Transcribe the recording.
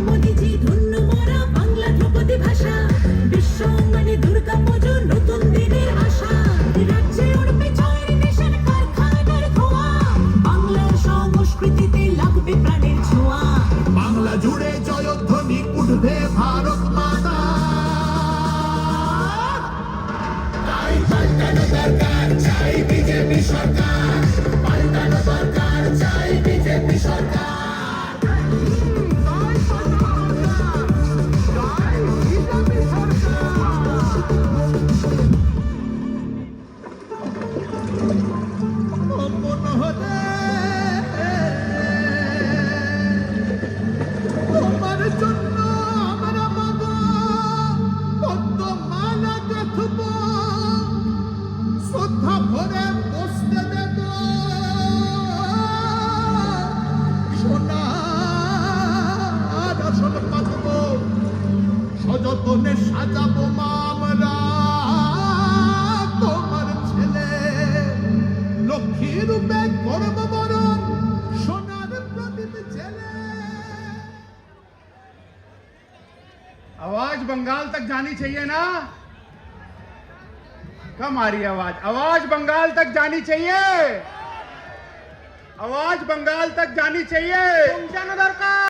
মোদিজি ধন্য মোরা বাংলা ধ্রুপদী ভাষা, বিশ্ব মানে দুর্গা পুজো নতুন দিনের আশা। রাজ্যে উঠবে ছয়ের দেশের কারখানার ধোঁয়া, বাংলার সংস্কৃতিতে লাগবে প্রাণের ছোঁয়া। বাংলা জুড়ে জয়ধ্বনি উঠবে ভারত মাতা। তাই পাল্টানো দরকার, চাই বিজেপি সরকার। পাল্টানো দরকার, চাই বিজেপি সরকার। তোমার জন্য আমরা বাবা পদ্মমালা গাঁথব, শ্রদ্ধা ভরে বসতে দেব, সোনার আসন পাতব, সযতনে সাজাবো মা আমরা তোমার ছেলে। লক্ষ্মী রূপে করব বরণ, সোনার প্রদীপ ছেলে। आवाज बंगाल तक जानी चाहिए ना? कम आ रही है आवाज? आवाज बंगाल तक जानी चाहिए, आवाज बंगाल तक जानी चाहिए।